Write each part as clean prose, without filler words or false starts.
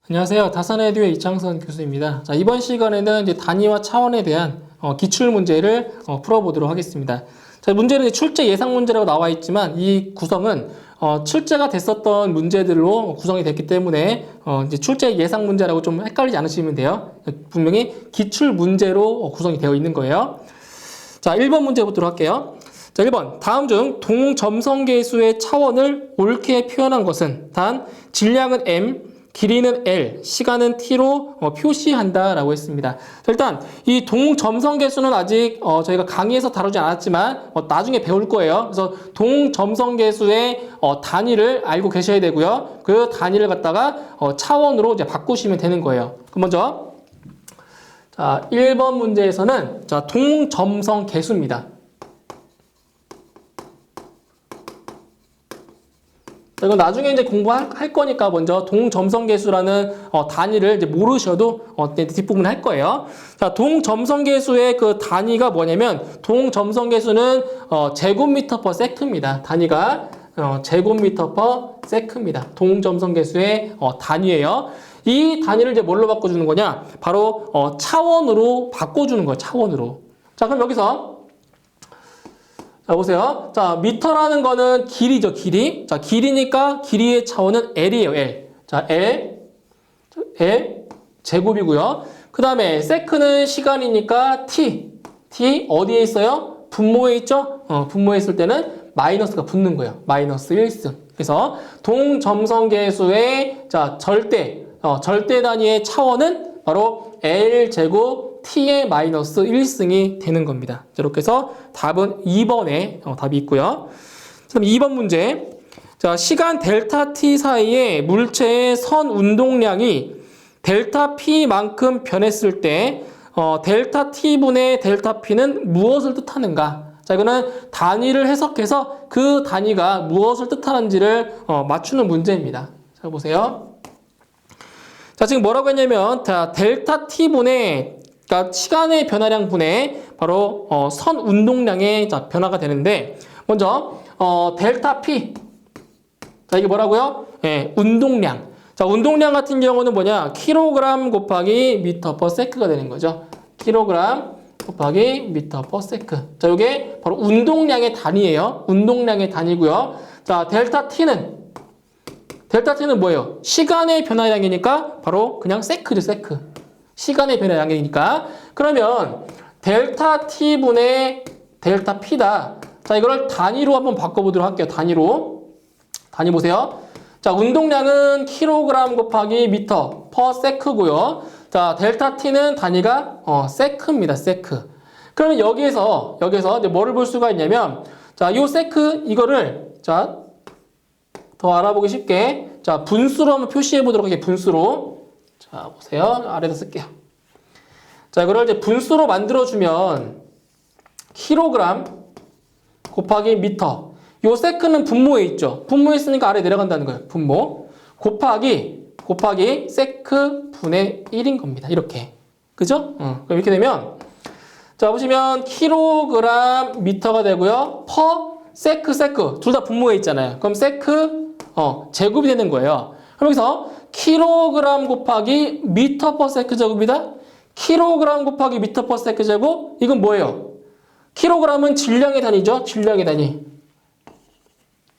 안녕하세요. 다산에듀의 이창선 교수입니다. 자, 이번 시간에는 이제 단위와 차원에 대한 기출 문제를 풀어보도록 하겠습니다. 자, 문제는 출제 예상 문제라고 나와 있지만 이 구성은 출제가 됐었던 문제들로 구성이 됐기 때문에 이제 출제 예상 문제라고 좀 헷갈리지 않으시면 돼요. 분명히 기출 문제로 구성이 되어 있는 거예요. 자, 1번 문제 보도록 할게요. 자, 1번. 다음 중 동점성계수의 차원을 옳게 표현한 것은 단 질량은 m, 길이는 L, 시간은 T로 표시한다 라고 했습니다. 일단 이 동점성계수는 아직 저희가 강의에서 다루지 않았지만 나중에 배울 거예요. 그래서 동점성계수의 단위를 알고 계셔야 되고요. 그 단위를 갖다가 차원으로 이제 바꾸시면 되는 거예요. 그럼 먼저 자, 1번 문제에서는 자, 동점성계수입니다. 이건 나중에 이제 공부할 거니까 먼저 동점성계수라는 단위를 이제 모르셔도 뒷부분 할 거예요. 자, 동점성계수의 그 단위가 뭐냐면 동점성계수는 제곱미터 퍼 세크입니다. 단위가 제곱미터 퍼 세크입니다. 동점성계수의 단위예요. 이 단위를 이제 뭘로 바꿔주는 거냐? 바로 차원으로 바꿔주는 거예요. 차원으로. 자, 그럼 여기서 자, 보세요. 자, 미터라는 거는 길이죠, 길이. 자, 길이니까 길이의 차원은 L이에요, L. 자, L 제곱이고요. 그 다음에 세크는 시간이니까 T 어디에 있어요? 분모에 있죠? 분모에 있을 때는 마이너스가 붙는 거예요. 마이너스 1승. 그래서 동점성계수의 자, 절대 단위의 차원은 바로 L 제곱 T의 마이너스 1승이 되는 겁니다. 이렇게 해서 답은 2번에 답이 있고요. 그럼 2번 문제. 자, 시간 델타 T 사이에 물체의 선 운동량이 델타 P만큼 변했을 때 델타 T분의 델타 P는 무엇을 뜻하는가? 자, 이거는 단위를 해석해서 그 단위가 무엇을 뜻하는지를 맞추는 문제입니다. 자, 보세요. 자, 지금 뭐라고 했냐면 자, 델타 T분의 그러니까 시간의 변화량 분의 바로 선 운동량의 변화가 되는데 먼저 델타 P 자, 이게 뭐라고요? 예, 운동량. 자, 운동량 같은 경우는 뭐냐? 킬로그램 곱하기 미터 퍼 세크가 되는 거죠. 킬로그램 곱하기 미터 퍼 세크. 자, 이게 바로 운동량의 단위예요. 운동량의 단위고요. 자, 델타 T는 뭐예요? 시간의 변화량이니까 바로 그냥 세크죠, 세크. 시간의 변화량이니까. 그러면 델타 T분의 델타 P다. 자, 이거를 단위로 한번 바꿔보도록 할게요. 단위 보세요. 자, 운동량은 킬로그램 곱하기 미터 퍼 세크고요. 자, 델타 T는 단위가 세크입니다. 세크. 그러면 여기에서 이제 뭐를 볼 수가 있냐면 자, 요 세크 이거를 자, 더 알아보기 쉽게 자, 분수로 한번 표시해 보도록 할게요. 분수로. 자, 보세요. 아래다 쓸게요. 자, 이거를 이제 분수로 만들어주면 킬로그램 곱하기 미터. 요 세크는 분모에 있죠. 분모에 있으니까 아래 내려간다는 거예요. 분모. 곱하기 세크 분의 1인 겁니다. 이렇게. 그죠? 그럼 이렇게 되면 자, 보시면 킬로그램 미터가 되고요. 퍼 세크 둘 다 분모에 있잖아요. 그럼 세크 제곱이 되는 거예요. 그럼 여기서 킬로그램 곱하기 미터 퍼 세크 제곱이다. 킬로그램 곱하기 미터 퍼 세크 제곱. 이건 뭐예요? 킬로그램은 질량의 단위죠. 질량의 단위.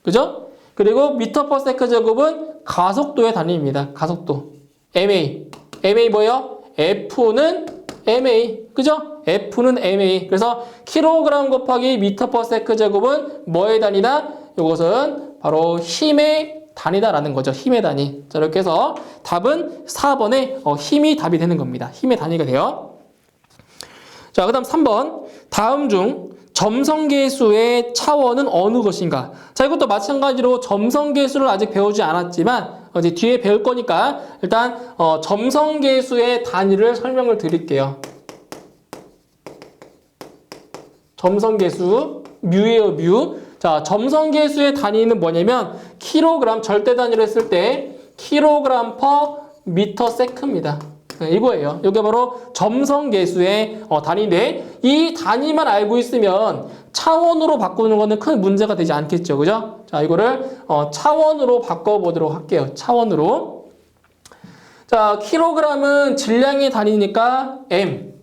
그죠? 그리고 미터 퍼 세크 제곱은 가속도의 단위입니다. 가속도. MA. MA 뭐예요? F는 MA. 그죠? F는 MA. 그래서 킬로그램 곱하기 미터 퍼 세크 제곱은 뭐의 단위다? 이것은 바로 힘의 단위다라는 거죠. 힘의 단위. 자, 이렇게 해서 답은 4번에 힘이 답이 되는 겁니다. 힘의 단위가 돼요. 자, 그 다음 3번. 다음 중 점성계수의 차원은 어느 것인가? 자, 이것도 마찬가지로 점성계수를 아직 배우지 않았지만 이제 뒤에 배울 거니까 일단 점성계수의 단위를 설명을 드릴게요. 점성계수 뮤예요, 뮤. 자, 점성계수의 단위는 뭐냐면 킬로그램 절대 단위로 했을 때 킬로그램 퍼 미터 세크입니다. 이거예요. 이게 바로 점성계수의 단위인데 이 단위만 알고 있으면 차원으로 바꾸는 거는 큰 문제가 되지 않겠죠. 그죠? 자, 이거를 차원으로 바꿔보도록 할게요. 차원으로. 자, 킬로그램은 질량의 단위니까 m.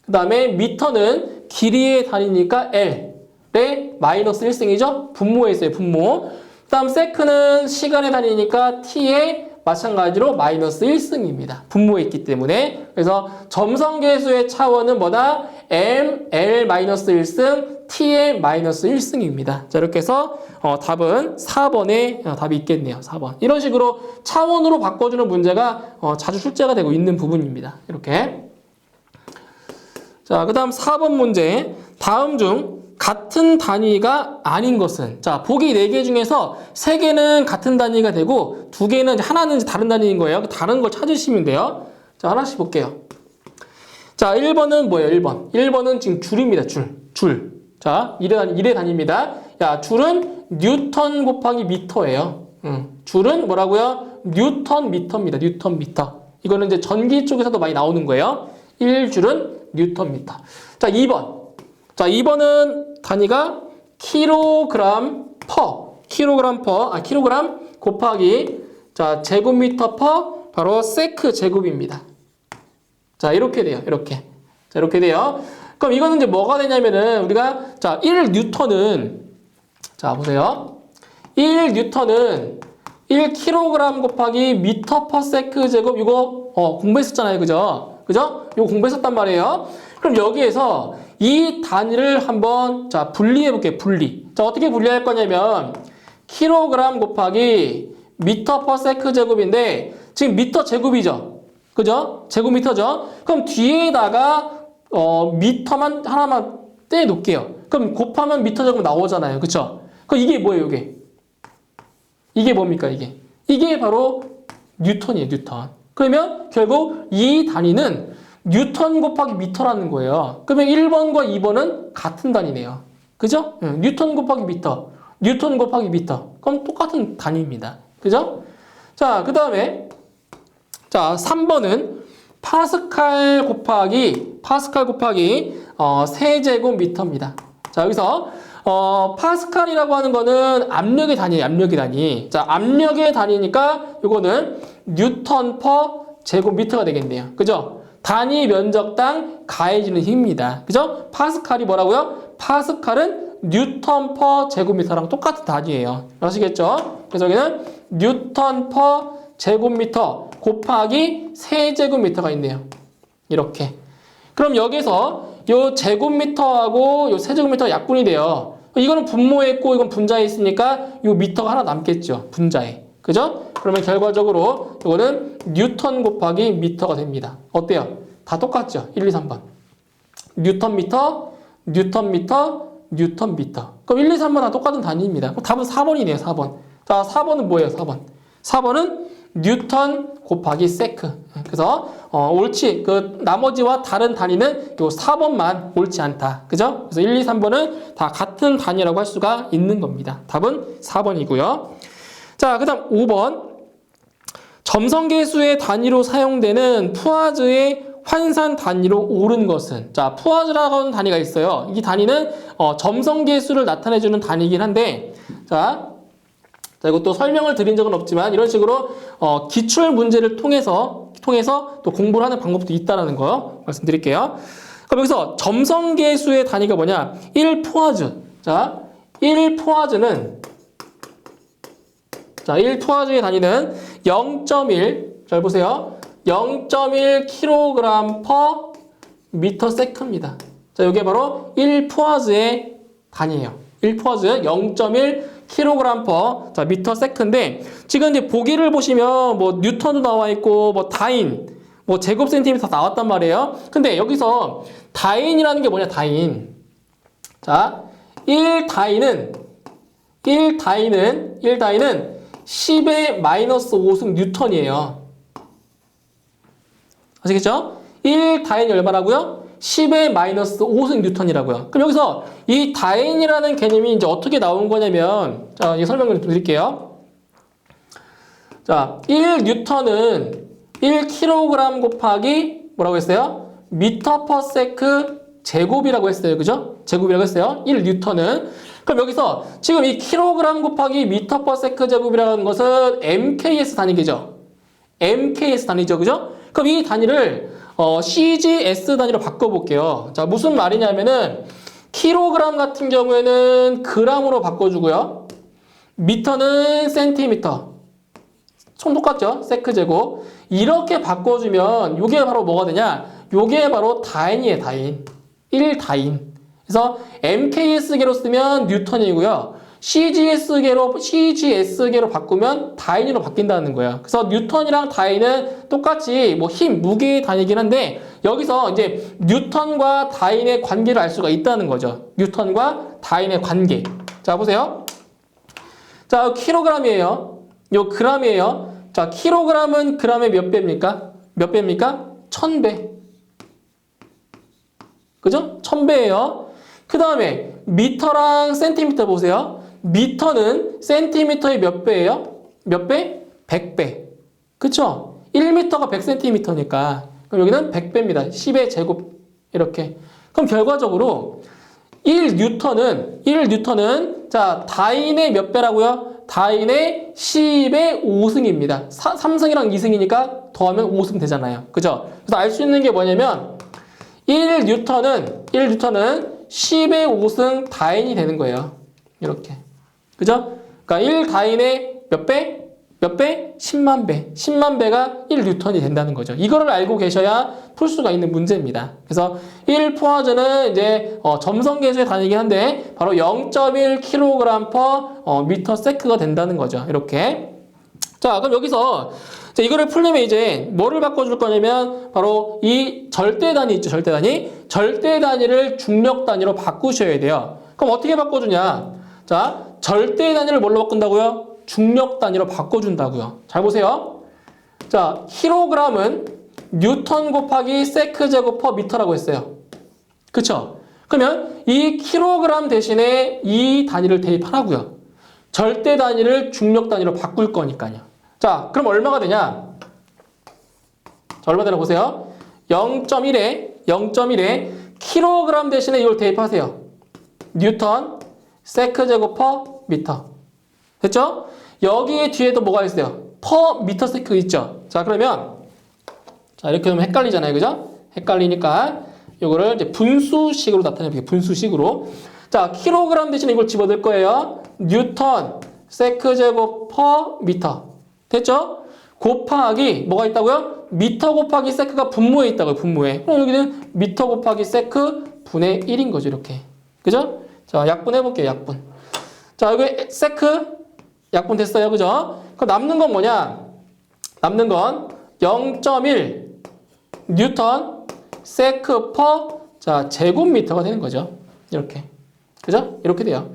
그 다음에 미터는 길이의 단위니까 l의 마이너스 1승이죠. 분모에 있어요. 분모. 그 다음 세크는 시간의 단위니까 t의 마찬가지로 마이너스 1승입니다. 분모에 있기 때문에. 그래서 점성계수의 차원은 뭐다? m, l 마이너스 1승, t의 마이너스 1승입니다. 자, 이렇게 해서 답은 4번에 답이 있겠네요. 4번. 이런 식으로 차원으로 바꿔주는 문제가 자주 출제가 되고 있는 부분입니다. 이렇게. 자, 그 다음 4번 문제. 다음 중 같은 단위가 아닌 것은, 자, 보기 4개 중에서 3개는 같은 단위가 되고 2개는 하나는 다른 단위인 거예요. 다른 걸 찾으시면 돼요. 자, 하나씩 볼게요. 자, 1번은 뭐예요? 1번. 1번은 지금 줄입니다. 줄. 자, 1의 단위입니다. 야, 줄은 뉴턴 곱하기 미터예요. 줄은 뭐라고요? 뉴턴 미터입니다. 뉴턴 미터. 이거는 이제 전기 쪽에서도 많이 나오는 거예요. 1줄은 뉴턴 미터. 자, 2번. 자, 2번은 단위가 킬로그램 곱하기 자, 제곱미터 퍼 바로 세크 제곱입니다. 자, 이렇게 돼요. 이렇게. 자, 이렇게 돼요. 그럼 이거는 이제 뭐가 되냐면은 우리가 자, 1뉴턴은 자, 보세요. 1뉴턴은 1kg 곱하기 미터 퍼 세크 제곱 이거 공부했었잖아요. 그죠? 그죠? 이거 공부했었단 말이에요. 그럼 여기에서 이 단위를 한번 자, 분리해 볼게요. 분리. 자, 어떻게 분리할 거냐면 킬로그램 곱하기 미터 퍼 세크 제곱인데 지금 미터 제곱이죠. 그죠? 제곱미터죠. 그럼 뒤에다가 미터만 하나만 떼 놓을게요. 그럼 곱하면 미터 제곱 나오잖아요. 그쵸? 그럼 이게 뭐예요, 이게? 이게 뭡니까, 이게? 이게 바로 뉴턴이에요, 뉴턴. 그러면 결국 이 단위는 뉴턴 곱하기 미터라는 거예요. 그러면 1번과 2번은 같은 단위네요. 그죠? 뉴턴 곱하기 미터. 뉴턴 곱하기 미터. 그럼 똑같은 단위입니다. 그죠? 자, 그 다음에 자, 3번은 파스칼 곱하기 세제곱미터입니다. 자, 여기서 파스칼이라고 하는 거는 압력의 단위예요. 압력의 단위. 자, 압력의 단위니까 이거는 뉴턴 퍼 제곱미터가 되겠네요. 그죠? 단위 면적당 가해지는 힘입니다. 그죠? 파스칼이 뭐라고요? 파스칼은 뉴턴 퍼 제곱미터랑 똑같은 단위예요. 아시겠죠? 그래서 여기는 뉴턴 퍼 제곱미터 곱하기 세제곱미터가 있네요. 이렇게. 그럼 여기서 요 제곱미터하고 요 세제곱미터가 약분이 돼요. 이거는 분모에 있고 이건 분자에 있으니까 요 미터가 하나 남겠죠. 분자에. 그죠? 그러면 결과적으로 이거는 뉴턴 곱하기 미터가 됩니다. 어때요? 다 똑같죠? 1, 2, 3번. 뉴턴미터, 뉴턴미터, 뉴턴미터. 그럼 1, 2, 3번 다 똑같은 단위입니다. 그럼 답은 4번이네요. 4번. 자, 4번은 뭐예요? 4번. 4번은 뉴턴 곱하기 세크. 그래서 옳지. 그 나머지와 다른 단위는 요 4번만 옳지 않다. 그죠? 그래서 1, 2, 3번은 다 같은 단위라고 할 수가 있는 겁니다. 답은 4번이고요. 자, 그다음 5번. 점성계수의 단위로 사용되는 푸아즈의 환산 단위로 옳은 것은, 자, 푸아즈라고 하는 단위가 있어요. 이 단위는 점성계수를 나타내주는 단위이긴 한데, 자, 이것도 설명을 드린 적은 없지만 이런 식으로 기출 문제를 통해서 또 공부를 하는 방법도 있다는 거 말씀드릴게요. 그럼 여기서 점성계수의 단위가 뭐냐? 1푸아즈. 자, 1푸아즈는 자, 1푸아즈의 단위는 0.1. 잘 보세요. 0.1kg per 미터 세크입니다. 자, 이게 바로 1푸아즈의 단위예요. 1푸아즈 0.1kg per 자, 미터 세크인데 지금 이제 보기를 보시면 뭐 뉴턴도 나와 있고 뭐 다인, 뭐 제곱 센티미터 나왔단 말이에요. 근데 여기서 다인이라는 게 뭐냐? 다인. 자, 1다인은 10의 마이너스 5승 뉴턴이에요. 아시겠죠? 1다인이 얼마라고요? 10의 마이너스 5승 뉴턴이라고요. 그럼 여기서 이 다인이라는 개념이 이제 어떻게 나온 거냐면, 자, 이 설명을 드릴게요. 자, 1뉴턴은 1kg 곱하기 뭐라고 했어요? 미터 퍼 세크 제곱이라고 했어요. 그죠? 제곱이라고 했어요. 1뉴턴은. 그럼 여기서 지금 이 킬로그램 곱하기 미터 퍼 세크 제곱이라는 것은 MKS 단위겠죠? MKS 단위죠. 그죠? 그럼 이 단위를 CGS 단위로 바꿔볼게요. 자, 무슨 말이냐면은 킬로그램 같은 경우에는 그램으로 바꿔주고요. 미터는 센티미터. 총 똑같죠? 세크제곱. 이렇게 바꿔주면 이게 바로 뭐가 되냐? 이게 바로 다인이에요. 다인. 1다인. 그래서 MKS계로 쓰면 뉴턴이고요. CGS계로 바꾸면 다인으로 바뀐다는 거예요. 그래서 뉴턴이랑 다인은 똑같이 뭐 힘, 무게의 단위이긴 한데 여기서 이제 뉴턴과 다인의 관계를 알 수가 있다는 거죠. 뉴턴과 다인의 관계. 자, 보세요. 자, 킬로그램이에요. 요 그램이에요. 자, 킬로그램은 그램의 몇 배입니까? 몇 배입니까? 1000배. 그죠? 1000배예요. 그 다음에 미터랑 센티미터 보세요. 미터는 센티미터의 몇 배예요? 몇 배? 100배. 그쵸? 1미터가 100cm니까. 그럼 여기는 100배입니다. 10의 제곱. 이렇게. 그럼 결과적으로 1뉴턴은 자, 다인의 몇 배라고요? 다인의 10의 5승입니다. 3승이랑 2승이니까 더하면 5승 되잖아요. 그죠? 그래서 알 수 있는 게 뭐냐면 1뉴턴은 10의 5승 다인이 되는 거예요. 이렇게. 그죠? 그러니까 1다인의 몇 배? 몇 배? 10만 배. 10만 배가 1뉴턴이 된다는 거죠. 이거를 알고 계셔야 풀 수가 있는 문제입니다. 그래서 1포화즈는 이제 점성계수의 단위이긴 한데 바로 0.1kg/m 세크가 된다는 거죠. 이렇게. 자, 그럼 여기서 이거를 풀려면 이제 뭐를 바꿔줄 거냐면 바로 이 절대 단위 있죠. 절대 단위. 절대 단위를 중력 단위로 바꾸셔야 돼요. 그럼 어떻게 바꿔주냐? 자, 절대 단위를 뭘로 바꾼다고요? 중력 단위로 바꿔준다고요. 잘 보세요. 자, 킬로그램은 뉴턴 곱하기 세크 제곱 퍼 미터라고 했어요. 그쵸? 그러면 이 킬로그램 대신에 이 단위를 대입하라고요. 절대 단위를 중력 단위로 바꿀 거니까요. 자, 그럼 얼마가 되냐? 자, 얼마 되나 보세요. 0.1에 킬로그램 대신에 이걸 대입하세요. 뉴턴 세크 제곱 퍼 미터. 됐죠? 여기에 뒤에도 뭐가 있어요? 퍼 미터 세크 있죠? 자, 그러면 자, 이렇게 하면 헷갈리잖아요. 그죠? 헷갈리니까 이거를 이제 분수식으로 나타내볼게요. 분수식으로. 자, 킬로그램 대신에 이걸 집어넣을 거예요. 뉴턴 세크 제곱 퍼 미터. 됐죠? 곱하기 뭐가 있다고요? 미터 곱하기 세크가 분모에 있다고요. 분모에. 그럼 여기는 미터 곱하기 세크 분의 1인 거죠. 이렇게. 그죠? 자, 약분해볼게요. 약분. 자, 여기 세크 약분 됐어요. 그죠? 그럼 남는 건 뭐냐? 남는 건 0.1 뉴턴 세크 퍼 자, 제곱미터가 되는 거죠. 이렇게. 그죠? 이렇게 돼요.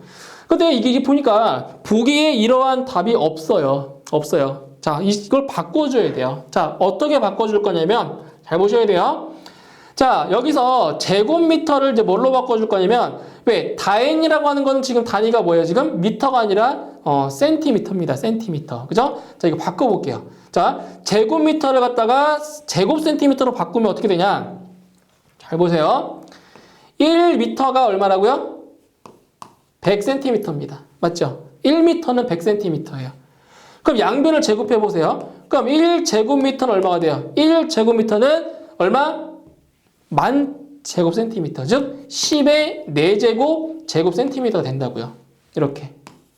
근데 이게 보니까 보기에 이러한 답이 없어요. 없어요. 자, 이걸 바꿔줘야 돼요. 자, 어떻게 바꿔줄 거냐면 잘 보셔야 돼요. 자, 여기서 제곱미터를 이제 뭘로 바꿔줄 거냐면 왜? 다인이라고 하는 건 지금 단위가 뭐예요? 지금 미터가 아니라 센티미터입니다. 센티미터. 그죠? 자, 이거 바꿔볼게요. 자, 제곱미터를 갖다가 제곱 센티미터로 바꾸면 어떻게 되냐? 잘 보세요. 1미터가 얼마라고요? 100cm입니다. 맞죠? 1미터는 100cm예요. 그럼 양변을 제곱해 보세요. 그럼 1제곱미터는 얼마가 돼요? 1제곱미터는 얼마? 1000제곱센티미터. 즉 10의 4제곱 제곱센티미터가 된다고요. 이렇게.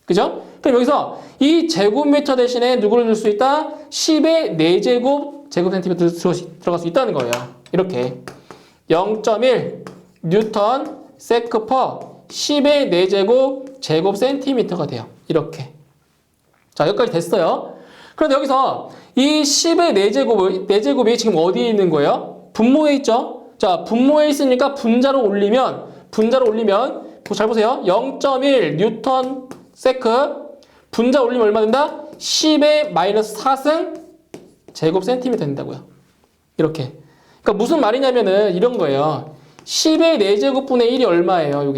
그죠? 그럼 여기서 이 제곱미터 대신에 누구를 넣을 수 있다? 10의 4제곱 제곱센티미터 들어갈 수 있다는 거예요. 이렇게. 0.1 뉴턴 세크 퍼 10의 4제곱 제곱센티미터가 돼요. 이렇게. 자, 여기까지 됐어요. 그런데 여기서 이 10의 4제곱이 지금 어디에 있는 거예요? 분모에 있죠? 자, 분모에 있으니까 분자로 올리면 잘 보세요. 0.1 뉴턴 세크 분자 올리면 얼마 된다? 10의 마이너스 4승 제곱 센티미터 된다고요. 이렇게. 그러니까 무슨 말이냐면은 이런 거예요. 10의 4제곱분의 1이 얼마예요?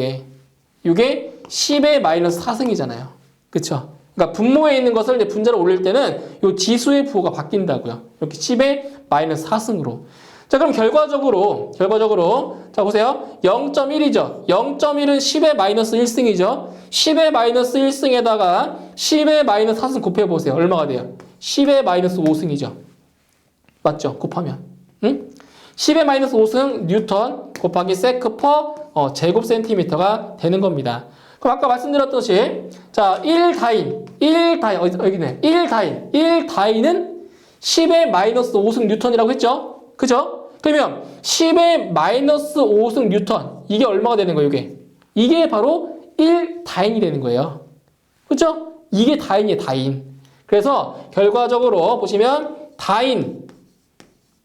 이게 10의 마이너스 4승이잖아요. 그쵸? 그러니까 분모에 있는 것을 이제 분자로 올릴 때는 이 지수의 부호가 바뀐다고요. 이렇게 10의 마이너스 4승으로. 자, 그럼 결과적으로 자, 보세요. 0.1이죠. 0.1은 10의 마이너스 1승이죠. 10의 마이너스 1승에다가 10의 마이너스 4승 곱해보세요. 얼마가 돼요? 10의 마이너스 5승이죠. 맞죠? 곱하면. 응? 10의 마이너스 5승 뉴턴 곱하기 세크 퍼 제곱 센티미터가 되는 겁니다. 그럼 아까 말씀드렸듯이 자, 1다인 여기네. 1다인은 10의 마이너스 5승 뉴턴이라고 했죠? 그죠? 그러면 10의 마이너스 5승 뉴턴 이게 얼마가 되는 거예요, 이게? 이게 바로 1다인이 되는 거예요. 그죠? 이게 다인이에요, 다인. 그래서 결과적으로 보시면 다인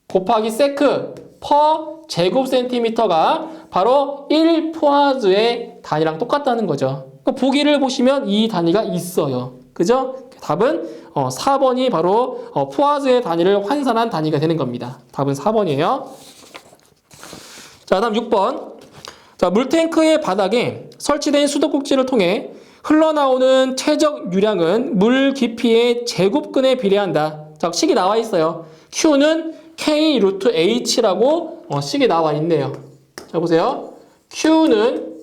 곱하기 세크 퍼 제곱 센티미터가 바로 1 포아즈의 단위랑 똑같다는 거죠. 보기를 보시면 이 단위가 있어요. 그죠? 답은 4번이 바로 포아즈의 단위를 환산한 단위가 되는 겁니다. 답은 4번이에요. 자, 다음 6번. 자, 물탱크의 바닥에 설치된 수도꼭지를 통해 흘러나오는 최적 유량은 물 깊이의 제곱근에 비례한다. 자, 식이 나와 있어요. Q는 K 루트 H라고 식이 나와 있네요. 자, 보세요. Q는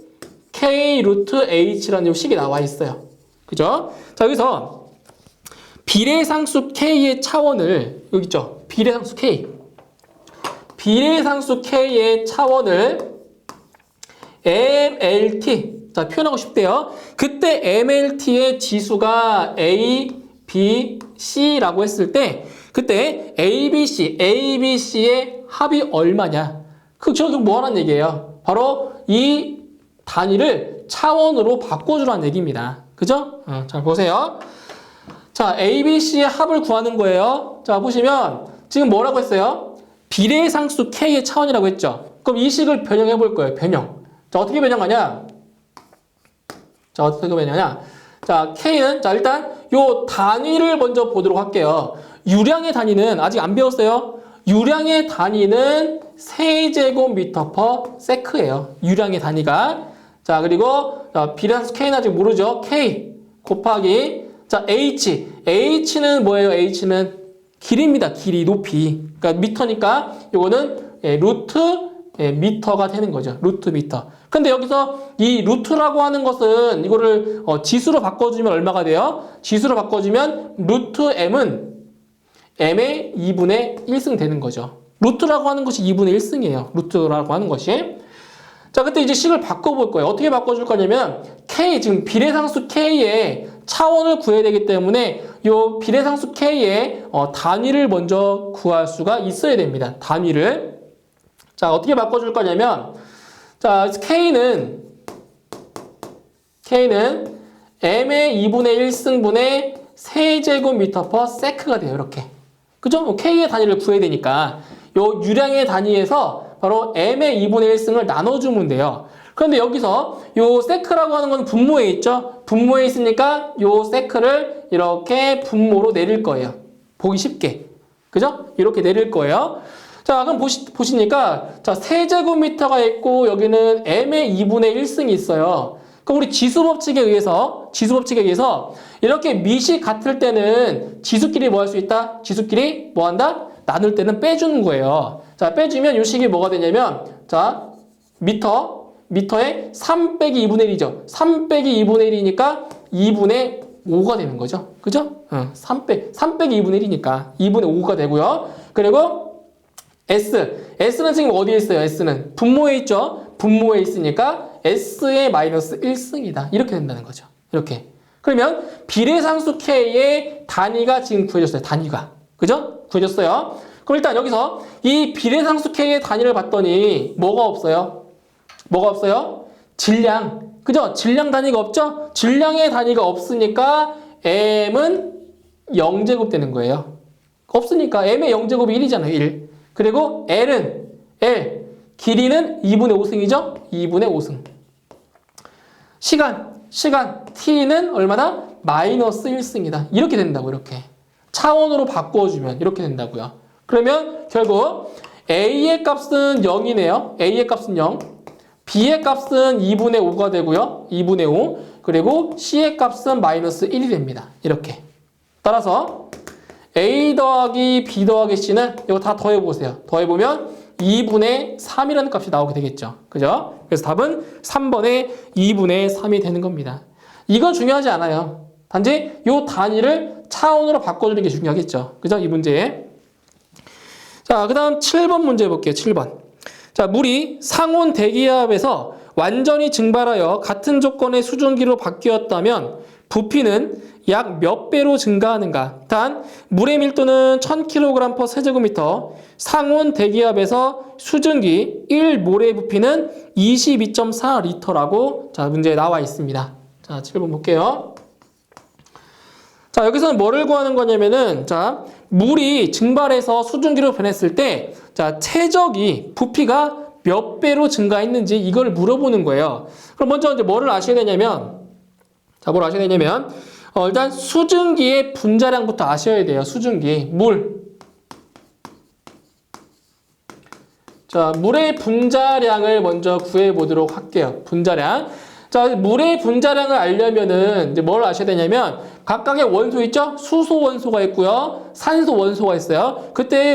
K 루트 H라는 식이 나와 있어요. 그죠? 자, 여기서 비례상수 K의 차원을, 여기 있죠? 비례상수 K. 비례상수 K의 차원을 MLT. 자, 표현하고 싶대요. 그때 MLT의 지수가 A, B, C라고 했을 때, 그때 ABC의 합이 얼마냐? 저기 뭐 하라는 얘기예요? 바로 이 단위를 차원으로 바꿔주라는 얘기입니다. 그죠? 잘 보세요. 자, ABC의 합을 구하는 거예요. 자, 보시면 지금 뭐라고 했어요? 비례상수 K의 차원이라고 했죠? 그럼 이 식을 변형해 볼 거예요. 변형. 자, 어떻게 변형하냐? 자, K는, 자, 일단 요 단위를 먼저 보도록 할게요. 유량의 단위는 아직 안 배웠어요. 유량의 단위는 세제곱미터 퍼 세크예요. 유량의 단위가. 자, 그리고 비례상수 K는 아직 모르죠. K 곱하기 자, H는 뭐예요? H는 길이입니다. 길이, 높이. 그러니까 미터니까 요거는 루트 미터가 되는 거죠. 루트 미터. 근데 여기서 이 루트라고 하는 것은 이거를 지수로 바꿔주면 얼마가 돼요? 지수로 바꿔주면 루트 M은 M의 2분의 1승 되는 거죠. 루트라고 하는 것이 2분의 1승이에요. 루트라고 하는 것이. 자, 그때 이제 식을 바꿔볼 거예요. 어떻게 바꿔줄 거냐면 K, 지금 비례상수 K의 차원을 구해야 되기 때문에 이 비례상수 K의 단위를 먼저 구할 수가 있어야 됩니다. 단위를. 자, 어떻게 바꿔줄 거냐면 자, K는 M의 2분의 1승분의 세제곱미터 퍼 세크가 돼요. 이렇게. 그죠? K의 단위를 구해야 되니까 요 유량의 단위에서 바로 M의 2분의 1승을 나눠주면 돼요. 그런데 여기서 요 세크라고 하는 건 분모에 있죠? 분모에 있으니까 요 세크를 이렇게 분모로 내릴 거예요. 보기 쉽게. 그죠? 이렇게 내릴 거예요. 자, 그럼 보시니까 자, 세제곱미터가 있고 여기는 M의 2분의 1승이 있어요. 그럼 우리 지수법칙에 의해서 이렇게 밑이 같을 때는 지수끼리 뭐 할 수 있다? 지수끼리 뭐 한다? 나눌 때는 빼주는 거예요. 자, 빼주면 이 식이 뭐가 되냐면 자, 미터에 3 빼기 2분의 1이죠. 3 빼기 2분의 1이니까 2분의 5가 되는 거죠. 그죠? 3 빼기 2분의 1이니까 2분의 5가 되고요. 그리고 S는 지금 어디에 있어요? S는 분모에 있죠? 분모에 있으니까 S의 마이너스 1승이다. 이렇게 된다는 거죠. 이렇게. 그러면 비례상수 K의 단위가 지금 구해졌어요. 단위가. 그죠? 구해졌어요. 그럼 일단 여기서 이 비례상수 K의 단위를 봤더니 뭐가 없어요? 질량. 그죠? 질량 단위가 없죠? 질량의 단위가 없으니까 M은 0제곱 되는 거예요. 없으니까 M의 0제곱이 1이잖아요. 1. 그리고 길이는 2분의 5승이죠? 2분의 5승. 시간 T는 얼마나? 마이너스 1승이다. 이렇게 된다고, 이렇게. 차원으로 바꿔주면 이렇게 된다고요. 그러면 결국 A의 값은 0이네요. A의 값은 0. B의 값은 2분의 5가 되고요. 2분의 5. 그리고 C의 값은 마이너스 1이 됩니다. 이렇게. 따라서 A 더하기 B 더하기 C는 이거 다 더해보세요. 더해보면 2분의 3이라는 값이 나오게 되겠죠. 그죠? 그래서 답은 3번의 2분의 3이 되는 겁니다. 이건 중요하지 않아요. 단지 이 단위를 차원으로 바꿔주는 게 중요하겠죠. 그죠? 이 문제에. 자, 그 다음 7번 문제 볼게요. 7번. 자, 물이 상온 대기압에서 완전히 증발하여 같은 조건의 수증기로 바뀌었다면 부피는 약 몇 배로 증가하는가? 단, 물의 밀도는 1000kg/s 세제곱미터, 상온 대기압에서 수증기 1몰의 부피는 22.4L라고 자, 문제에 나와 있습니다. 자, 7번 볼게요. 자, 여기서는 뭐를 구하는 거냐면은, 자, 물이 증발해서 수증기로 변했을 때, 자, 최적이 부피가 몇 배로 증가했는지 이걸 물어보는 거예요. 그럼 먼저 이제 뭐를 아셔야 되냐면, 자, 뭘 아셔야 되냐면, 일단 수증기의 분자량부터 아셔야 돼요. 수증기, 물. 자, 물의 분자량을 먼저 구해보도록 할게요. 분자량. 자, 물의 분자량을 알려면은 이제 뭘 아셔야 되냐면 각각의 원소 있죠? 수소 원소가 있고요. 산소 원소가 있어요. 그때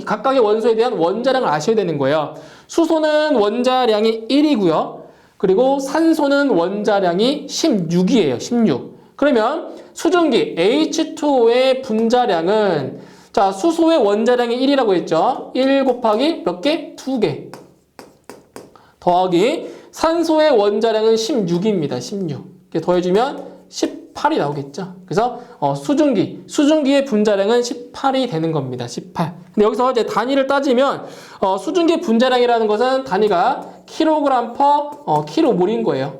각각의 원소에 대한 원자량을 아셔야 되는 거예요. 수소는 원자량이 1이고요. 그리고 산소는 원자량이 16이에요. 16. 그러면 수증기 H2O의 분자량은 자, 수소의 원자량이 1이라고 했죠. 1 곱하기 몇 개? 2개. 더하기 산소의 원자량은 16입니다. 16. 이렇게 더해주면 18이 나오겠죠. 그래서 수증기의 분자량은 18이 되는 겁니다. 18. 근데 여기서 이제 단위를 따지면 수증기 분자량이라는 것은 단위가 kg/kmol인 거예요.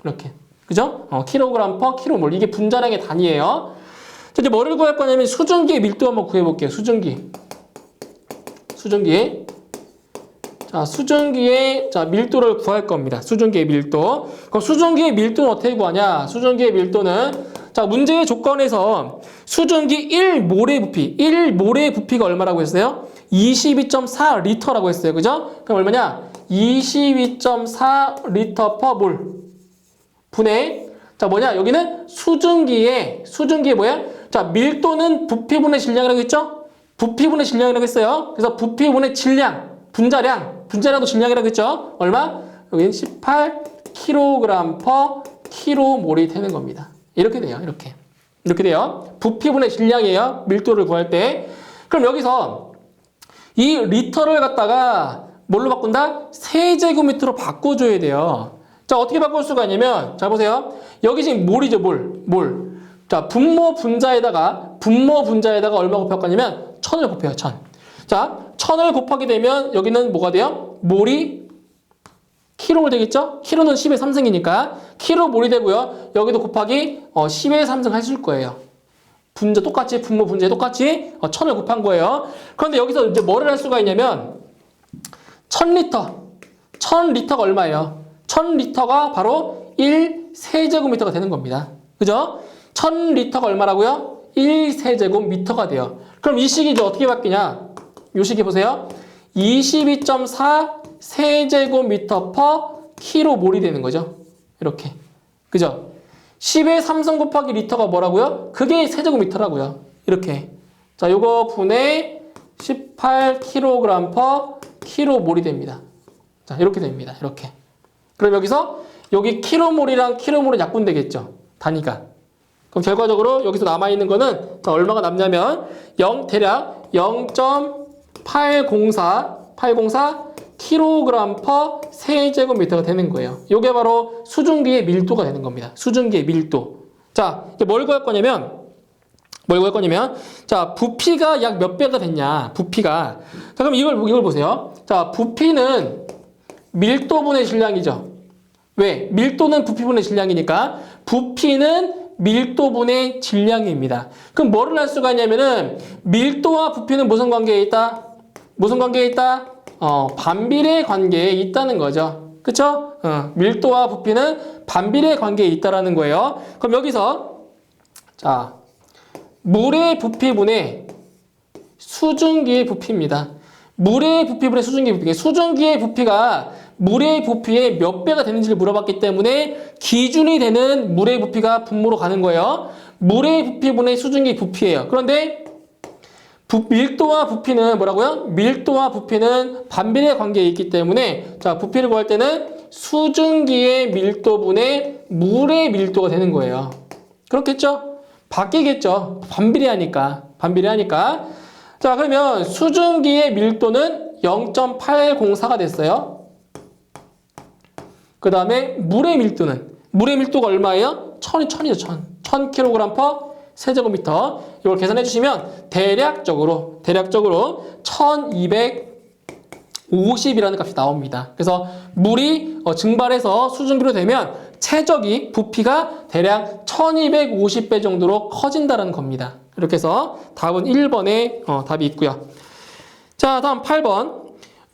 이렇게. 그죠? kg/kmol. 이게 분자량의 단위예요. 자, 이제 뭐를 구할 거냐면 수증기의 밀도 한번 구해볼게요. 수증기. 자, 수증기의 밀도를 구할 겁니다. 수증기의 밀도. 그럼 수증기의 밀도는 어떻게 구하냐? 수증기의 밀도는 자, 문제의 조건에서 수증기 1몰의 부피, 1몰의 부피가 얼마라고 했어요? 22.4L라고 했어요. 그죠? 그럼 얼마냐? 22.4L/몰 분의 자, 뭐냐? 여기는 수증기의 뭐야? 자, 밀도는 부피분의 질량이라고 했죠? 부피분의 질량이라고 했어요. 그래서 부피분의 질량, 분자량도 질량이라고 했죠? 얼마? 여기는 18kg/kmol이 되는 겁니다. 이렇게 돼요. 이렇게 돼요. 부피분의 질량이에요. 밀도를 구할 때. 그럼 여기서 이 리터를 갖다가 뭘로 바꾼다? 세제곱미터로 바꿔줘야 돼요. 자, 어떻게 바꿀 수가 있냐면, 자, 보세요. 여기 지금 몰이죠, 몰. 자, 분모 분자에다가 얼마 곱할 거냐면, 1000을 곱해요, 1000. 자, 1000을 곱하게 되면, 여기는 뭐가 돼요? 몰이 kmol 되겠죠? kg는 10의 3승이니까, kmol이 되고요. 여기도 곱하기 10의 3승 하실 거예요. 분자 똑같이, 분모 분자에 똑같이 1000을 곱한 거예요. 그런데 여기서 이제 뭐를 할 수가 있냐면, 1000리터가 얼마예요? 1000리터가 바로 1세제곱미터가 되는 겁니다. 그죠? 1000리터가 얼마라고요? 1세제곱미터가 돼요. 그럼 이 식이 이제 어떻게 바뀌냐? 이 식이 보세요. 22.4세제곱미터/kmol이 되는 거죠. 이렇게. 그죠? 10의 3승 곱하기 리터가 뭐라고요? 그게 세제곱미터라고요. 이렇게. 자, 요거 분의 18kg/kmol이 됩니다. 자, 이렇게 됩니다. 이렇게. 그럼 여기서 여기 kmol이랑 kmol은 약분되겠죠. 단위가. 그럼 결과적으로 여기서 남아있는 거는 얼마가 남냐면 대략 0.804 kg/세제곱미터가 되는 거예요. 이게 바로 수증기의 밀도가 되는 겁니다. 수증기의 밀도. 자, 이제 뭘 구할 거냐면 자, 부피가 약 몇 배가 됐냐? 부피가. 자, 그럼 이걸 보세요. 자, 부피는 밀도분의 질량이죠. 왜? 밀도는 부피분의 질량이니까 부피는 밀도분의 질량입니다. 그럼 뭐를 할 수가 있냐면은 밀도와 부피는 무슨 관계에 있다? 반비례 관계에 있다는 거죠. 그쵸? 밀도와 부피는 반비례 관계에 있다라는 거예요. 그럼 여기서 자, 물의 부피분의 수증기의 부피입니다. 물의 부피분의 수증기의 부피. 수증기의 부피가 물의 부피의 몇 배가 되는지를 물어봤기 때문에 기준이 되는 물의 부피가 분모로 가는 거예요. 물의 부피분의 수증기 부피예요. 그런데 밀도와 부피는 뭐라고요? 밀도와 부피는 반비례 관계에 있기 때문에 자, 부피를 구할 때는 수증기의 밀도분의 물의 밀도가 되는 거예요. 그렇겠죠? 바뀌겠죠. 반비례하니까. 자, 자, 그러면 수증기의 밀도는 0.804가 됐어요. 그 다음에 물의 밀도가 얼마예요? 1000이죠, 1000kg per 세제곱미터. 이걸 계산해 주시면 대략적으로 1250이라는 값이 나옵니다. 그래서 물이 증발해서 수증기로 되면 최적이 부피가 대략 1250배 정도로 커진다는 겁니다. 이렇게 해서 답은 1번에 답이 있고요. 자, 다음 8번.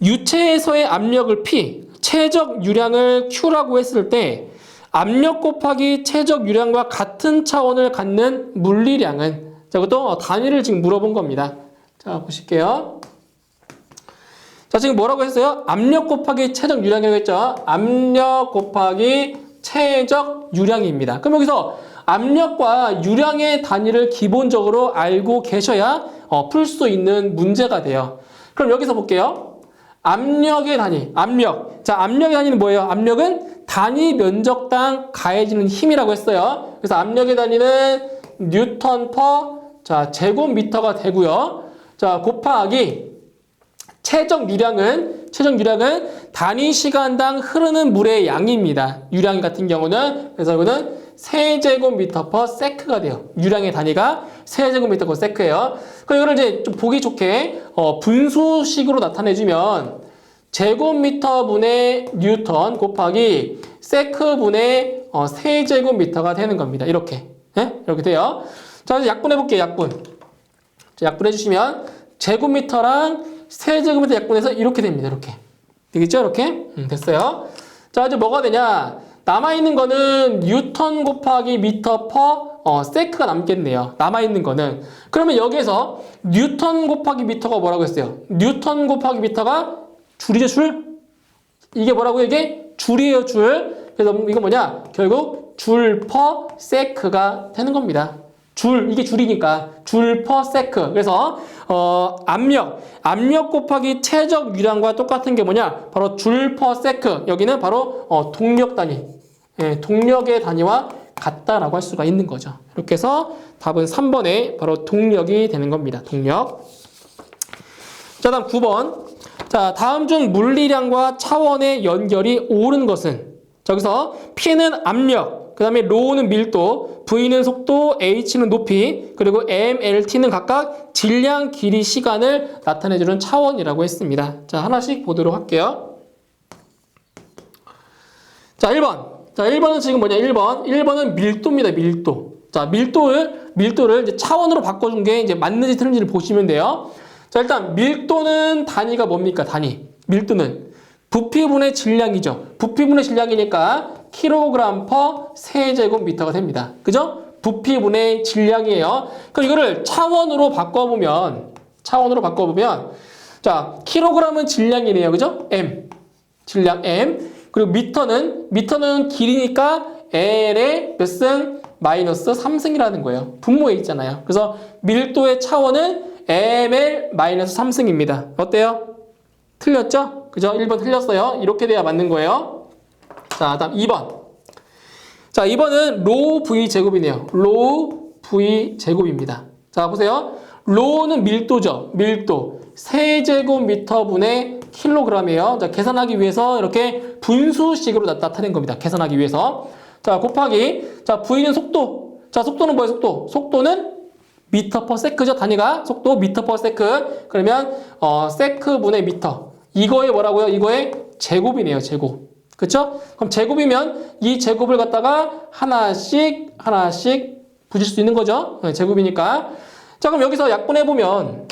유체에서의 압력을 P, 최적 유량을 Q라고 했을 때 압력 곱하기 최적 유량과 같은 차원을 갖는 물리량은, 자, 이것도 단위를 지금 물어본 겁니다. 자, 보실게요. 자, 지금 뭐라고 했어요? 압력 곱하기 최적 유량이라고 했죠? 압력 곱하기 최적 유량입니다. 그럼 여기서 압력과 유량의 단위를 기본적으로 알고 계셔야 풀 수 있는 문제가 돼요. 그럼 여기서 볼게요. 압력의 단위, 압력. 자, 압력의 단위는 뭐예요? 압력은 단위 면적당 가해지는 힘이라고 했어요. 그래서 압력의 단위는 뉴턴 퍼, 자, 제곱미터가 되고요. 자, 곱하기 최적 유량은 단위 시간당 흐르는 물의 양입니다. 유량 같은 경우는, 그래서 이거는 세제곱미터 퍼 세크가 돼요. 유량의 단위가 세제곱미터 퍼 세크예요. 그럼 이거를 이제 좀 보기 좋게 분수식으로 나타내주면 제곱미터 분의 뉴턴 곱하기 세크 분의 세제곱미터가 되는 겁니다. 이렇게. 네? 이렇게 돼요. 자, 이제 약분해 볼게요. 약분. 자, 약분해 주시면 제곱미터랑 세제곱미터 약분해서 이렇게 됩니다. 이렇게. 되겠죠? 이렇게? 됐어요. 자, 이제 뭐가 되냐? 남아있는 거는 뉴턴 곱하기 미터 퍼 세크가 남겠네요. 남아있는 거는. 그러면 여기에서 뉴턴 곱하기 미터가 뭐라고 했어요? 뉴턴 곱하기 미터가 줄이죠, 줄? 이게 뭐라고요? 이게 줄이에요, 줄. 그래서 이거 뭐냐? 결국 줄 퍼 세크가 되는 겁니다. 이게 줄이니까 줄 퍼 세크. 그래서 압력 곱하기 최적 유량과 똑같은 게 뭐냐? 바로 줄 퍼 세크. 여기는 바로 동력 단위. 예, 동력의 단위와 같다라고 할 수가 있는 거죠. 이렇게 해서 답은 3번에 바로 동력이 되는 겁니다. 동력. 자, 다음 9번. 자, 다음 중 물리량과 차원의 연결이 옳은 것은? 자, 여기서 P는 압력, 그 다음에 ρ는 밀도, V는 속도, H는 높이, 그리고 M, L, T는 각각 질량, 길이, 시간을 나타내주는 차원이라고 했습니다. 자, 하나씩 보도록 할게요. 자, 1번. 자, 1번은 지금 뭐냐? 1번은 밀도입니다. 밀도. 자, 밀도를 이제 차원으로 바꿔준 게 이제 맞는지 틀린지를 보시면 돼요. 자, 일단 밀도는 단위가 뭡니까? 단위. 밀도는 부피분의 질량이죠. 부피분의 질량이니까 킬로그램 퍼 세제곱미터가 됩니다. 그죠? 부피분의 질량이에요. 그럼 이거를 차원으로 바꿔보면 자, 킬로그램은 질량이네요. 그죠? M. 질량 M. 그리고 미터는 길이니까 L의 몇 승? 마이너스 3승이라는 거예요. 분모에 있잖아요. 그래서 밀도의 차원은 ml 마이너스 3승입니다. 어때요? 틀렸죠? 그죠? 1번 틀렸어요. 이렇게 돼야 맞는 거예요. 자, 다음 2번. 자, 2번은 로 V 제곱이네요. 로 V 제곱입니다. 자, 보세요. 로는 밀도죠. 밀도. 세제곱미터 분의 킬로그램이에요. 자, 계산하기 위해서 이렇게 분수식으로 나타낸 겁니다. 계산하기 위해서. 자, 곱하기. 자, V는 속도. 자, 속도는 뭐예요? 속도는 미터 퍼 세크죠. 단위가 속도 미터 퍼 세크. 그러면 세크 분의 미터. 이거의 뭐라고요? 이거의 제곱이네요. 제곱. 그렇죠? 그럼 제곱이면 이 제곱을 갖다가 하나씩 붙일 수 있는 거죠. 제곱이니까. 자, 그럼 여기서 약분하면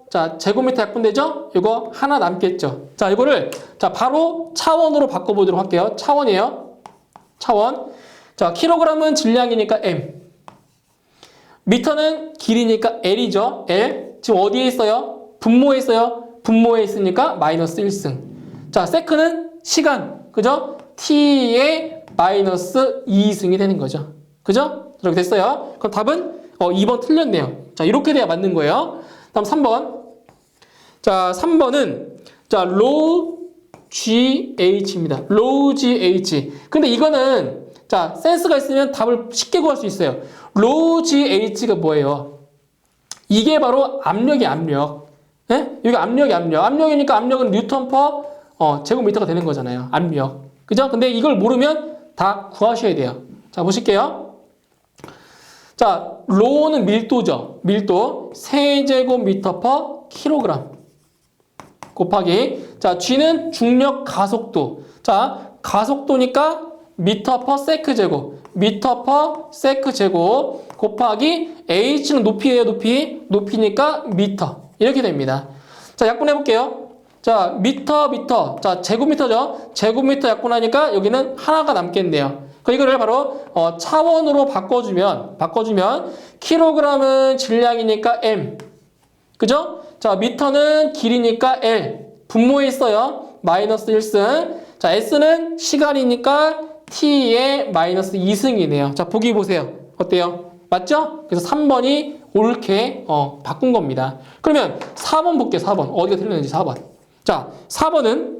자, 제곱미터 약분되죠? 이거 하나 남겠죠. 자, 이거를 자, 바로 차원으로 바꿔보도록 할게요. 차원이에요. 차원. 자, 킬로그램은 질량이니까 M. 미터는 길이니까 L이죠. L. 지금 어디에 있어요? 분모에 있어요. 분모에 있으니까 마이너스 1승. 자, 세크는 시간. 그죠? T의 마이너스 2승이 되는 거죠. 그죠? 이렇게 됐어요. 그럼 답은 2번 틀렸네요. 자, 이렇게 돼야 맞는 거예요. 다음 3번. 자, 3번은 자, 로우 GH입니다. 로우 GH. 근데 이거는 자, 센스가 있으면 답을 쉽게 구할 수 있어요. 로우 GH가 뭐예요? 이게 바로 압력이 압력. 예? 여기 압력이 압력. 압력이니까 압력은 뉴턴 퍼 제곱미터가 되는 거잖아요. 압력. 그죠? 근데 이걸 모르면 다 구하셔야 돼요. 자, 보실게요. 자, 로는 밀도죠. 밀도. 세제곱미터 퍼 킬로그램. 곱하기. 자, G는 중력 가속도. 자, 가속도니까 미터 퍼 세크 제곱. 미터 퍼 세크 제곱. 곱하기 H는 높이에요, 높이. 높이니까 미터. 이렇게 됩니다. 자, 약분해 볼게요. 자, 미터. 자, 제곱미터죠. 제곱미터 약분하니까 여기는 하나가 남겠네요. 이거를 바로 차원으로 바꿔주면 킬로그램은 질량이니까 M. 그죠? 자, 미터는 길이니까 L. 분모에 있어요. 마이너스 1승. 자, S는 시간이니까 T의 마이너스 2승이네요. 자, 보기 보세요. 어때요? 맞죠? 그래서 3번이 옳게 바꾼 겁니다. 그러면 4번 볼게요. 4번. 어디가 틀렸는지 4번. 자, 4번은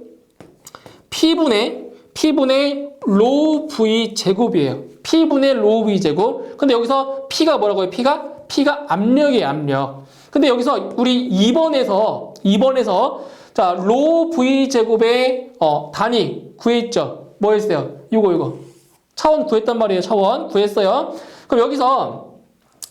P분의 로우 V 제곱이에요. P분의 로우 V 제곱. 근데 여기서 P가 뭐라고요? P가 압력이에요, 압력. 근데 여기서 우리 2번에서 자, 로우 V 제곱의 단위 구했죠. 뭐 했어요? 이거. 차원 구했단 말이에요. 차원 구했어요. 그럼 여기서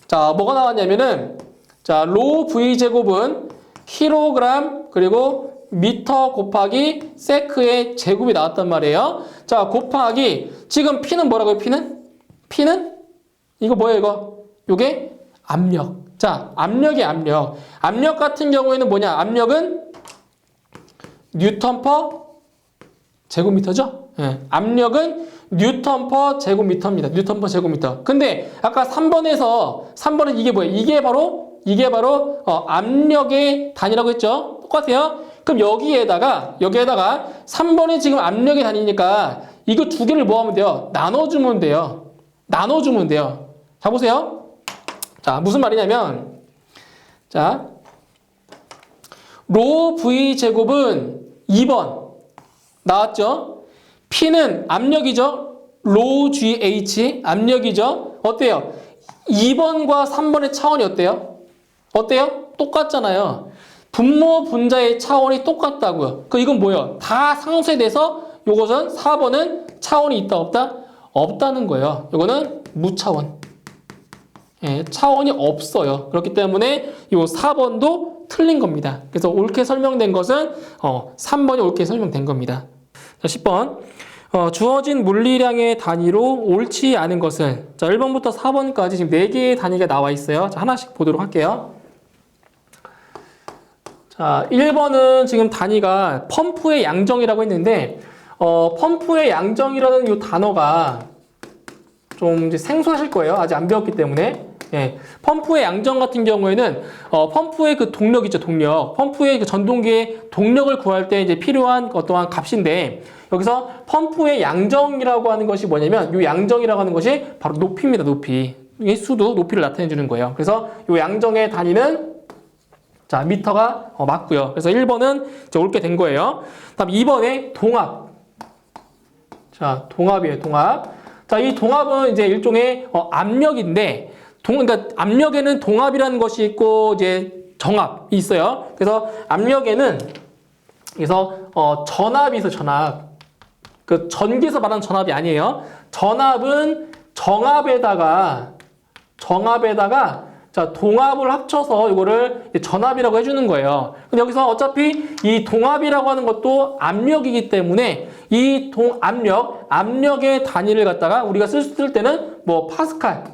자, 뭐가 나왔냐면은 자, 로우 V 제곱은 킬로그램 그리고 미터 곱하기 세크의 제곱이 나왔단 말이에요. 자, 곱하기 지금 P는 뭐라고요? P는 이거 뭐예요, 이거? 요게 압력. 자, 압력이 압력. 압력 같은 경우에는 뭐냐? 압력은 뉴턴 퍼 제곱미터죠? 예. 압력은 뉴턴 퍼 제곱미터입니다. 뉴턴 퍼 제곱미터. 근데 아까 3번은 이게 뭐예요? 이게 바로 압력의 단위라고 했죠? 똑같아요? 그럼 여기에다가 3번이 지금 압력의 단위니까 이거 두 개를 뭐 하면 돼요? 나눠주면 돼요. 자, 보세요. 자, 무슨 말이냐면 자, 로 V 제곱은 2번 나왔죠? P는 압력이죠? 로 GH 압력이죠? 어때요? 2번과 3번의 차원이 어때요? 똑같잖아요. 분모 분자의 차원이 똑같다고요. 이건 뭐예요? 다 상쇄돼서 요것은 4번은 차원이 있다 없다? 없다는 거예요. 요거는 무차원. 예, 차원이 없어요. 그렇기 때문에 요 4번도 틀린 겁니다. 그래서 옳게 설명된 것은 3번이 옳게 설명된 겁니다. 자, 10번. 주어진 물리량의 단위로 옳지 않은 것은 자, 1번부터 4번까지 지금 4개의 단위가 나와 있어요. 자, 하나씩 보도록 할게요. 자, 1번은 지금 단위가 펌프의 양정이라고 했는데 펌프의 양정이라는 이 단어가 좀 이제 생소하실 거예요. 아직 안 배웠기 때문에. 예. 펌프의 양정 같은 경우에는 펌프의 그 동력 있죠, 동력. 펌프의 그 전동기의 동력을 구할 때 이제 필요한 어떠한 값인데 여기서 펌프의 양정이라고 하는 것이 뭐냐면 이 양정이라고 하는 것이 바로 높이입니다, 높이. 이 수도 높이를 나타내 주는 거예요. 그래서 이 양정의 단위는 자, 미터가 맞고요. 그래서 1번은 이제 옳게 된 거예요. 다음 2번에 동압. 자, 동압이에요, 동압. 자, 이 동압은 이제 일종의 압력인데 그러니까 압력에는 동압이라는 것이 있고 이제 정압이 있어요. 그래서 압력에는 전압이 있어요, 전압. 그 전기에서 말하는 전압이 아니에요. 전압은 정압에다가 자, 동압을 합쳐서 이거를 전압이라고 해주는 거예요. 근데 여기서 어차피 이 동압이라고 하는 것도 압력이기 때문에 이 압력의 단위를 갖다가 우리가 쓸 때는 뭐 파스칼,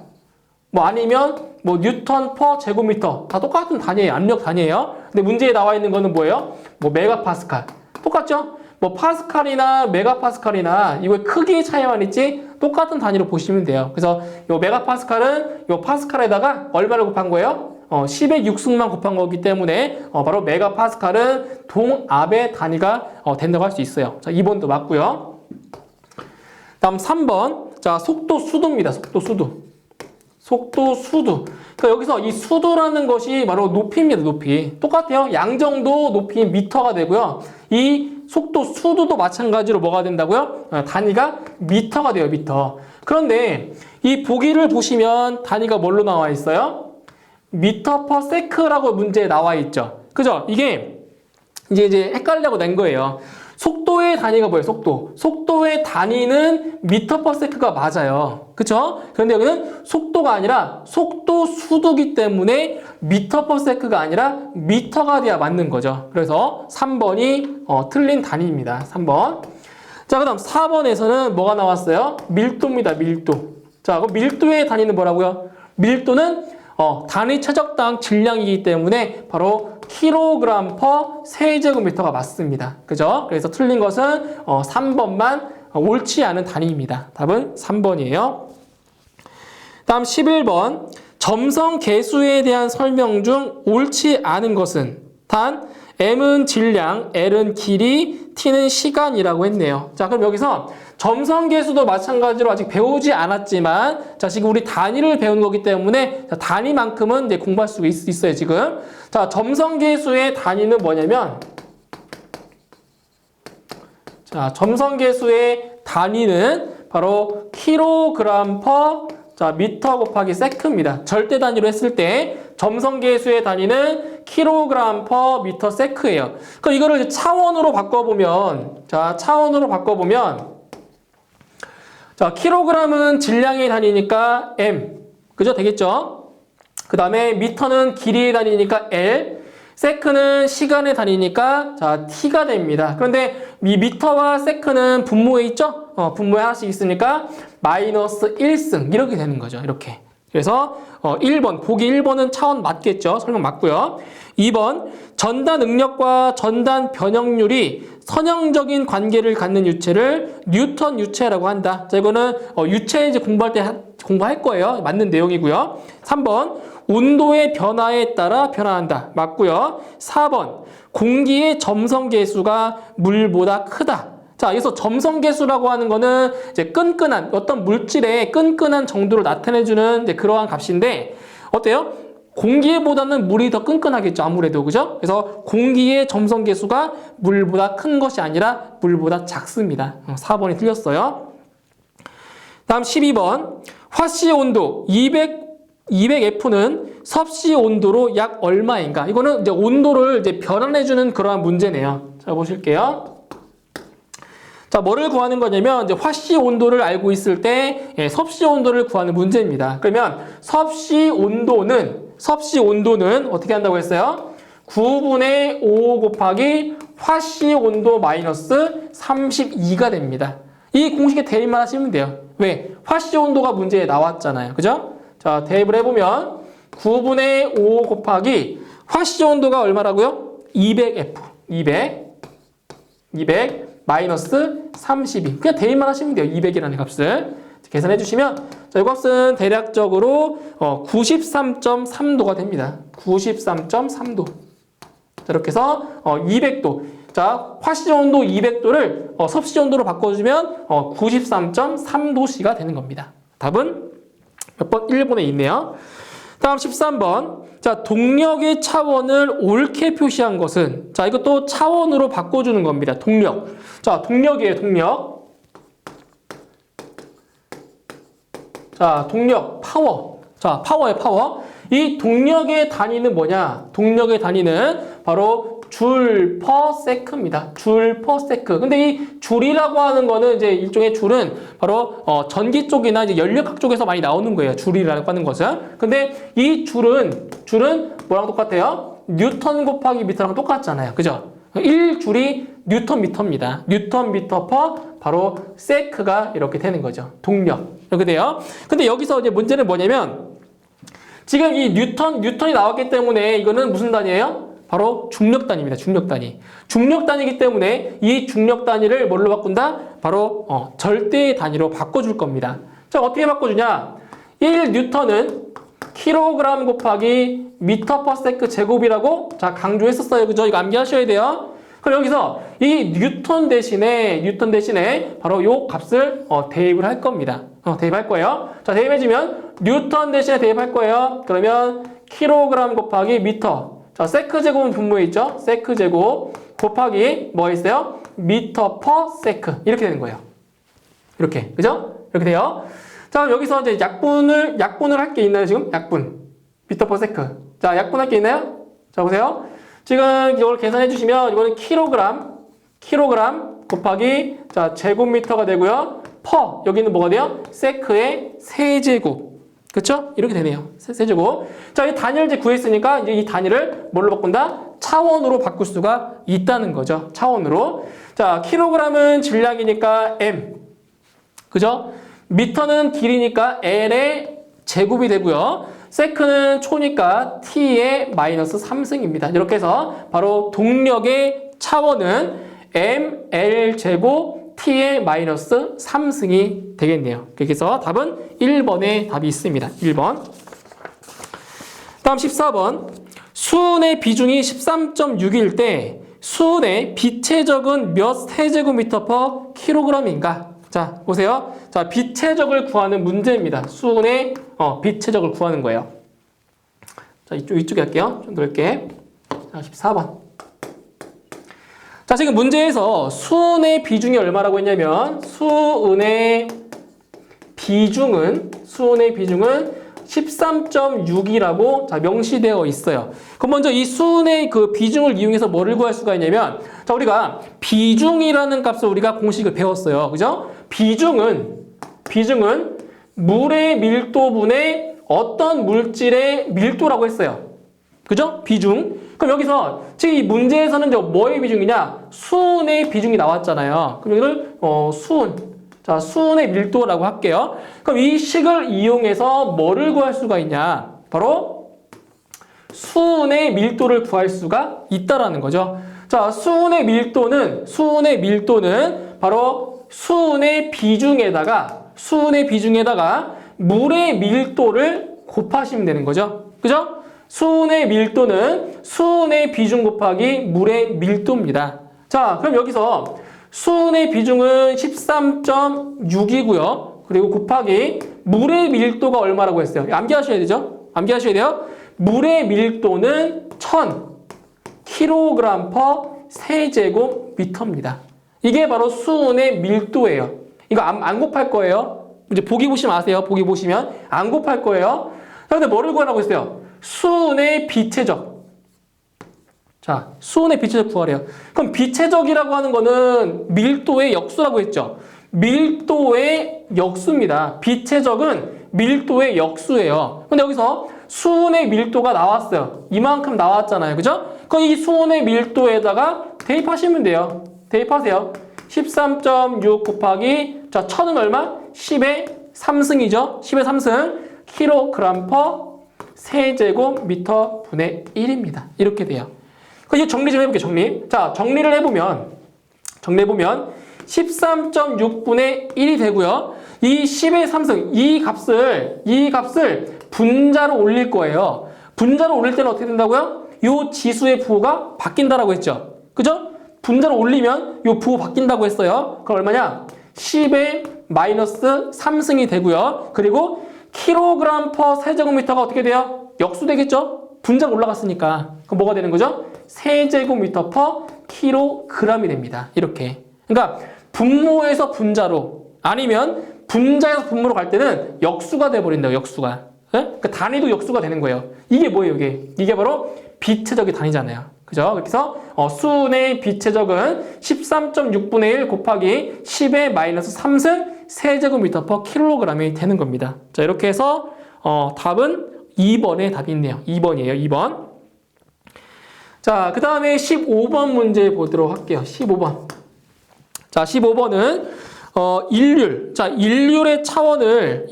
뭐 아니면 뭐 뉴턴 퍼 제곱미터 다 똑같은 단위예요. 압력 단위예요. 근데 문제에 나와 있는 거는 뭐예요? 뭐 메가파스칼. 똑같죠? 뭐 파스칼이나 메가파스칼이나 이거의 크기의 차이만 있지 똑같은 단위로 보시면 돼요. 그래서 요 메가파스칼은 요 파스칼에다가 얼마를 곱한 거예요? 10의 6승만 곱한 거기 때문에 바로 메가파스칼은 동압의 단위가 된다고 할 수 있어요. 자, 2번도 맞고요. 다음 3번. 자, 속도 수도입니다. 속도 수도. 그러니까 여기서 이 수도라는 것이 바로 높이입니다. 높이. 똑같아요. 양정도 높이 미터가 되고요. 이 속도 수도도 마찬가지로 뭐가 된다고요? 단위가 미터가 돼요. 미터. 그런데 이 보기를 보시면 단위가 뭘로 나와 있어요? 미터 퍼 세크라고 문제에 나와 있죠. 그죠? 이게 이제 헷갈리려고 낸 거예요. 속도의 단위가 뭐예요? 속도의 단위는 미터 퍼 세크가 맞아요. 그쵸? 그런데 여기는 속도가 아니라 속도 수두기 때문에 미터 퍼 세크가 아니라 미터가 돼야 맞는 거죠. 그래서 3번이 틀린 단위입니다. 3번. 자, 그 다음 4번에서는 뭐가 나왔어요? 밀도입니다. 밀도. 자, 그럼 밀도의 단위는 뭐라고요? 밀도는 단위 최적당 질량이기 때문에 바로 킬로그램 퍼 세제곱미터가 맞습니다. 그죠? 그래서 틀린 것은 3번만 옳지 않은 단위입니다. 답은 3번이에요. 다음 11번. 점성 계수에 대한 설명 중 옳지 않은 것은 단 M은 질량, L은 길이, T는 시간이라고 했네요. 자, 그럼 여기서 점성계수도 마찬가지로 아직 배우지 않았지만, 자, 지금 우리 단위를 배우는 거기 때문에, 자, 단위만큼은 이제 공부할 수 있어요, 지금. 자, 점성계수의 단위는 뭐냐면, 자, 점성계수의 단위는 바로 킬로그램 퍼 미터 곱하기 세크입니다. 절대 단위로 했을 때 점성계수의 단위는 킬로그램 퍼 미터 세크예요. 그럼 이거를 이제 차원으로 바꿔보면, 자, 킬로그램은 질량의 단위니까 M, 그죠? 되겠죠? 그 다음에 미터는 길이의 단위니까 L, 세크는 시간의 단위니까 자, T가 됩니다. 그런데 이 미터와 세크는 분모에 있죠? 분모에 하나씩 있으니까 마이너스 1승 이렇게 되는 거죠. 이렇게. 그래서 1번, 보기 1번은 차원 맞겠죠? 설명 맞고요. 2번, 전단 응력과 전단 변형률이 선형적인 관계를 갖는 유체를 뉴턴 유체라고 한다. 자, 이거는 유체 이제 공부할 때 공부할 거예요. 맞는 내용이고요. 3번, 온도의 변화에 따라 변화한다. 맞고요. 4번, 공기의 점성계수가 물보다 크다. 자, 여기서 점성계수라고 하는 거는 이제 끈끈한 어떤 물질의 끈끈한 정도를 나타내주는 이제 그러한 값인데 어때요? 공기보다는 물이 더 끈끈하겠죠, 아무래도. 그죠? 그래서 공기의 점성계수가 물보다 큰 것이 아니라 물보다 작습니다. 4번이 틀렸어요. 다음 12번. 화씨 온도 200F는 섭씨 온도로 약 얼마인가? 이거는 이제 온도를 이제 변환해주는 그러한 문제네요. 자, 보실게요. 자, 뭐를 구하는 거냐면 이제 화씨 온도를 알고 있을 때 섭씨 온도를 구하는 문제입니다. 그러면 섭씨 온도는 어떻게 한다고 했어요? 9분의 5 곱하기 화씨 온도 마이너스 32가 됩니다. 이 공식에 대입만 하시면 돼요. 왜? 화씨 온도가 문제에 나왔잖아요. 그죠? 자, 대입을 해보면 9분의 5 곱하기 화씨 온도가 얼마라고요? 200F. 200 마이너스 32. 그냥 대입만 하시면 돼요. 200이라는 값을. 계산해 주시면 자, 이 값은 대략적으로 93.3도가 됩니다. 93.3도. 자, 이렇게 해서 200도. 자, 화씨 온도 200도를 섭씨 온도로 바꿔주면 93.3도씨가 되는 겁니다. 답은 몇 번? 1번에 있네요. 다음 13번. 자, 동력의 차원을 옳게 표시한 것은 자, 이것도 차원으로 바꿔주는 겁니다. 동력. 자, 동력이에요, 동력. 자, 동력, 파워. 자, 파워예요, 파워. 이 동력의 단위는 뭐냐? 동력의 단위는 바로 줄 퍼 세크입니다. 줄 퍼 세크. 근데 이 줄이라고 하는 거는 이제 일종의 줄은 바로 전기 쪽이나 이제 연력학 쪽에서 많이 나오는 거예요. 줄이라고 하는 것은. 근데 이 줄은 뭐랑 똑같아요? 뉴턴 곱하기 미터랑 똑같잖아요. 그죠? 1줄이 뉴턴 미터입니다. 뉴턴 미터 퍼 바로 세크가 이렇게 되는 거죠. 동력. 이렇게 돼요. 근데 여기서 이제 문제는 뭐냐면 지금 이 뉴턴이 나왔기 때문에 이거는 무슨 단위예요? 바로 중력 단위입니다. 중력 단위. 중력 단위이기 때문에 이 중력 단위를 뭘로 바꾼다? 바로 절대 단위로 바꿔줄 겁니다. 자, 어떻게 바꿔주냐? 1뉴턴은 킬로그램 곱하기 미터 퍼 세크 제곱이라고 자 강조했었어요. 그죠? 이거 암기하셔야 돼요. 그럼 여기서 이 뉴턴 대신에 바로 요 값을 대입을 할 겁니다. 대입할 거예요. 자, 대입해주면 뉴턴 대신에 대입할 거예요. 그러면 킬로그램 곱하기 미터. 자, 세크 제곱은 분모에 있죠. 세크 제곱 곱하기 뭐가 있어요? 미터 퍼 세크. 이렇게 되는 거예요. 이렇게. 그죠? 이렇게 돼요. 자, 그럼 여기서 이제 약분을 할 게 있나요, 지금? 약분. 미터 퍼 세크. 자, 약분할 게 있나요? 자, 보세요. 지금 이걸 계산해 주시면 이거는 킬로그램 곱하기 자, 제곱미터가 되고요. 퍼 여기는 뭐가 돼요? 세크의 세제곱. 그렇죠? 이렇게 되네요. 세제곱. 자, 이 단위를 이제 구했으니까 이제 이 단위를 뭘로 바꾼다? 차원으로 바꿀 수가 있다는 거죠. 차원으로. 자, 킬로그램은 질량이니까 m. 그죠? 미터는 길이니까 l의 제곱이 되고요. 세크는 초니까 t의 마이너스 3승입니다. 이렇게 해서 바로 동력의 차원은 ml 제곱 t의 마이너스 3승이 되겠네요. 그래서 답은 1번에 답이 있습니다. 1번. 다음 14번. 수은의 비중이 13.6일 때 수은의 빛의 적은 몇 세제곱미터 퍼 킬로그램인가? 자, 보세요. 자, 빛의 적을 구하는 문제입니다. 수은의 빛의 적을 구하는 거예요. 자, 이쪽에 할게요. 좀 넓게. 자, 14번. 자, 지금 문제에서 수은의 비중이 얼마라고 했냐면 수은의 비중은 13.6이라고 자, 명시되어 있어요. 그럼 먼저 이 수은의 그 비중을 이용해서 뭐를 구할 수가 있냐면 자, 우리가 비중이라는 값을 우리가 공식을 배웠어요. 그죠? 비중은 물의 밀도분의 어떤 물질의 밀도라고 했어요. 그죠? 비중. 그럼 여기서 지금 이 문제에서는 뭐의 비중이냐? 수은의 비중이 나왔잖아요. 그럼 이걸 수은. 자, 수은의 밀도라고 할게요. 그럼 이 식을 이용해서 뭐를 구할 수가 있냐? 바로 수은의 밀도를 구할 수가 있다라는 거죠. 자, 수은의 밀도는 바로 수은의 비중에다가 물의 밀도를 곱하시면 되는 거죠. 그죠? 수은의 밀도는 수은의 비중 곱하기 물의 밀도입니다. 자, 그럼 여기서 수은의 비중은 13.6이고요. 그리고 곱하기 물의 밀도가 얼마라고 했어요? 암기하셔야 되죠? 암기하셔야 돼요. 물의 밀도는 1000kg per 세제곱미터입니다. 이게 바로 수은의 밀도예요. 이거 안 곱할 거예요. 이제 보기 보시면 아세요. 보기 보시면 안 곱할 거예요. 그런데 뭐를 구하라고 했어요? 수은의 빛의 적. 자, 수은의 빛의 적 구하래요. 그럼 빛의 적이라고 하는 거는 밀도의 역수라고 했죠. 밀도의 역수입니다. 빛의 적은 밀도의 역수예요. 근데 여기서 수은의 밀도가 나왔어요. 이만큼 나왔잖아요. 그죠? 그럼 이 수은의 밀도에다가 대입하시면 돼요. 대입하세요. 13.6 곱하기 자, 1000은 얼마? 10의 3승이죠. 10의 3승 킬로그램 퍼 세제곱미터 분의 1입니다. 이렇게 돼요. 이거 정리 좀 해볼게요. 정리. 자, 정리를 해보면 13.6분의 1이 되고요. 이 10의 3승, 이 값을 분자로 올릴 거예요. 분자로 올릴 때는 어떻게 된다고요? 요 지수의 부호가 바뀐다라고 했죠. 그죠? 분자로 올리면 요 부호 바뀐다고 했어요. 그럼 얼마냐? 10의 마이너스 3승이 되고요. 그리고 킬로그램 퍼 세제곱미터가 어떻게 돼요? 역수 되겠죠? 분자로 올라갔으니까. 그럼 뭐가 되는 거죠? 세제곱미터 퍼 킬로그램이 됩니다. 이렇게. 그러니까 분모에서 분자로 아니면 분자에서 분모로 갈 때는 역수가 돼버린다고. 역수가. 네? 그러니까 단위도 역수가 되는 거예요. 이게 뭐예요? 이게 바로 빛의 적의 단위잖아요. 그죠? 그래서 수은의 빛의 적은 13.6분의 1 곱하기 10의 마이너스 3승 세제곱미터 퍼 킬로그램이 되는 겁니다. 자, 이렇게 해서 답은 2번에 답이 있네요. 2번이에요. 2번. 자, 그 다음에 15번 문제 보도록 할게요. 15번. 자, 15번은 일률. 자, 일률의 차원을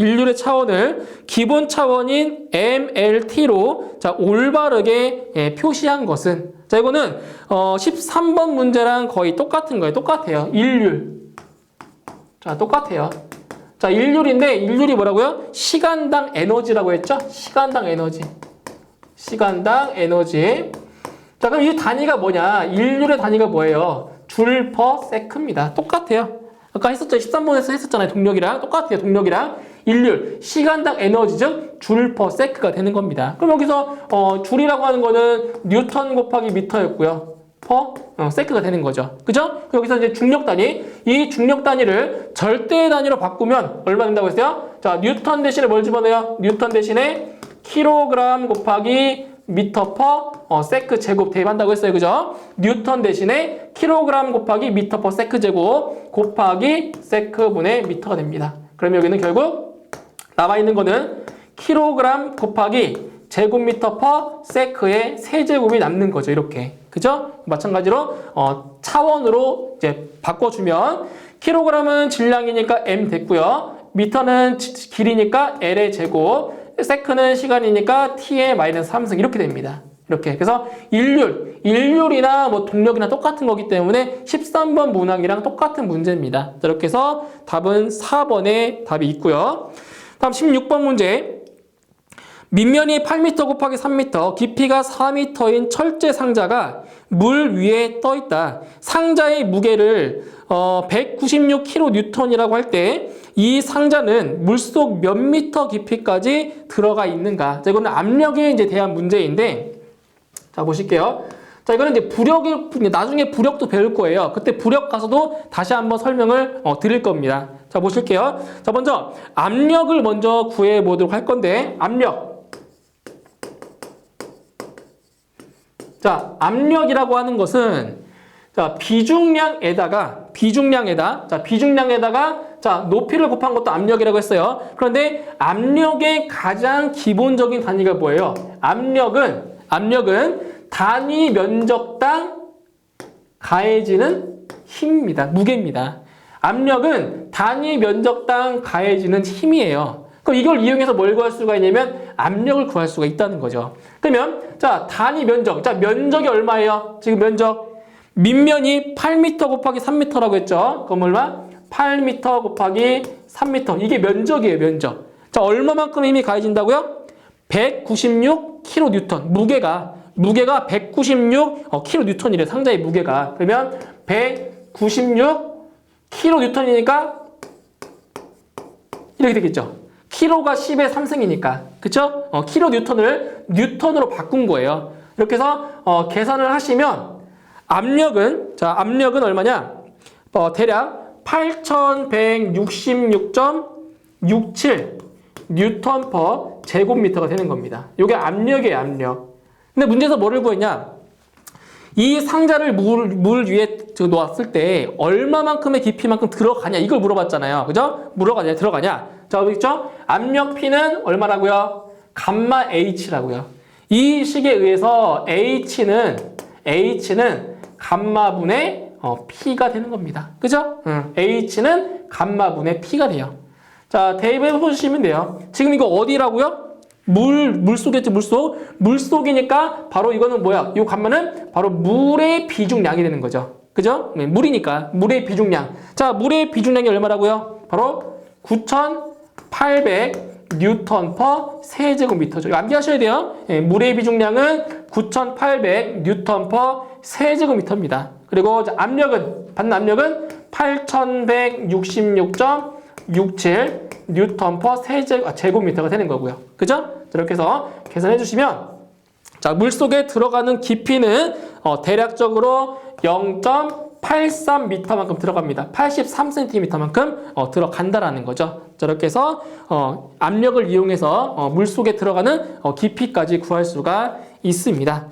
기본 차원인 MLT로 자, 올바르게 표시한 것은 자, 이거는 13번 문제랑 거의 똑같은 거예요. 똑같아요. 일률. 자, 똑같아요. 자, 일률인데 일률이 뭐라고요? 시간당 에너지라고 했죠? 시간당 에너지. 자, 그럼 이 단위가 뭐냐? 일률의 단위가 뭐예요? 줄 퍼 세크입니다. 똑같아요. 아까 했었죠? 13번에서 했었잖아요. 동력이랑 똑같아요. 동력이랑 일률, 시간당 에너지 즉 줄 퍼 세크가 되는 겁니다. 그럼 여기서 줄이라고 하는 거는 뉴턴 곱하기 미터였고요. 퍼 세크가 되는 거죠. 그죠? 여기서 이제 중력 단위, 이 중력 단위를 절대 단위로 바꾸면 얼마 된다고 했어요? 자, 뉴턴 대신에 뭘 집어넣어요? 뉴턴 대신에 킬로그램 곱하기 미터 퍼 세크 제곱 대입한다고 했어요. 그죠? 뉴턴 대신에 킬로그램 곱하기 미터 퍼 세크 제곱 곱하기 세크분의 미터가 됩니다. 그럼 여기는 결국 남아있는 거는 킬로그램 곱하기 제곱미터 퍼 세크의 세제곱이 남는 거죠. 이렇게. 그죠? 마찬가지로 차원으로 이제 바꿔주면 킬로그램은 질량이니까 m 됐고요. 미터는 길이니까 l의 제곱, 세크는 시간이니까 t의 마이너스 3승 이렇게 됩니다. 이렇게. 그래서 일률이나 뭐 동력이나 똑같은 거기 때문에 13번 문항이랑 똑같은 문제입니다. 이렇게 해서 답은 4번에 답이 있고요. 다음 16번 문제. 밑면이 8m 곱하기 3m, 깊이가 4m인 철제 상자가 물 위에 떠 있다. 상자의 무게를 196kN이라고 할 때 이 상자는 물속 몇 미터 깊이까지 들어가 있는가? 자, 이거는 압력에 이제 대한 문제인데, 자 보실게요. 자, 이거는 이제 나중에 부력도 배울 거예요. 그때 부력 가서도 다시 한번 설명을 드릴 겁니다. 자 보실게요. 자 먼저 압력을 먼저 구해 보도록 할 건데, 자, 압력이라고 하는 것은 자, 비중량에다가 자, 높이를 곱한 것도 압력이라고 했어요. 그런데 압력의 가장 기본적인 단위가 뭐예요? 압력은 단위 면적당 가해지는 힘입니다. 무게입니다. 압력은 단위 면적당 가해지는 힘이에요. 그럼 이걸 이용해서 뭘 구할 수가 있냐면 압력을 구할 수가 있다는 거죠. 그러면 자, 단위 면적. 자, 면적이 얼마예요? 지금 면적. 밑면이 8m 곱하기 3m라고 했죠. 그럼 얼마? 8m 곱하기 3m. 이게 면적이에요, 면적. 자, 얼마만큼 힘이 가해진다고요? 196kN. 무게가 196kN이래, 상자의 무게가. 그러면 196kN이니까 이렇게 되겠죠. 키로가 10의 3승이니까. 그쵸? 킬로뉴턴을 뉴턴으로 바꾼 거예요. 이렇게 해서 계산을 하시면 압력은 얼마냐? 대략 8166.67 뉴턴 퍼 제곱미터가 되는 겁니다. 이게 압력이에요, 압력. 근데 문제에서 뭐를 구했냐? 이 상자를 물 위에 놓았을 때 얼마만큼의 깊이만큼 들어가냐, 이걸 물어봤잖아요. 그죠? 들어가냐. 자, 보이죠? 압력 P는 얼마라고요? 감마 H라고요. 이 식에 의해서 H는 감마분의 P가 되는 겁니다. 그죠? H는 감마분의 P가 돼요. 자, 대입해 보시면 돼요. 지금 이거 어디라고요? 물속이겠죠, 물속. 물속이니까 바로 이거는 뭐야? 이 감마는 바로 물의 비중량이 되는 거죠. 그죠? 물이니까 물의 비중량. 자, 물의 비중량이 얼마라고요? 바로 9,800 뉴턴 퍼 세제곱미터죠. 이거 암기하셔야 돼요. 물의 비중량은 9,800 뉴턴 퍼 세제곱미터입니다. 그리고 받는 압력은 8,166.67 뉴턴 퍼 제곱미터가 되는 거고요. 그죠? 이렇게 해서 계산해 주시면, 자, 물속에 들어가는 깊이는 대략적으로 0.83m만큼 들어갑니다. 83cm만큼 들어간다라는 거죠. 이렇게 해서 압력을 이용해서 물속에 들어가는 깊이까지 구할 수가 있습니다.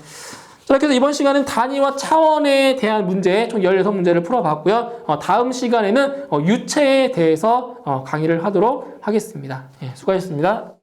이렇게 해서 이번 시간은 단위와 차원에 대한 문제 총 16문제를 풀어봤고요. 다음 시간에는 유체에 대해서 강의를 하도록 하겠습니다. 수고하셨습니다.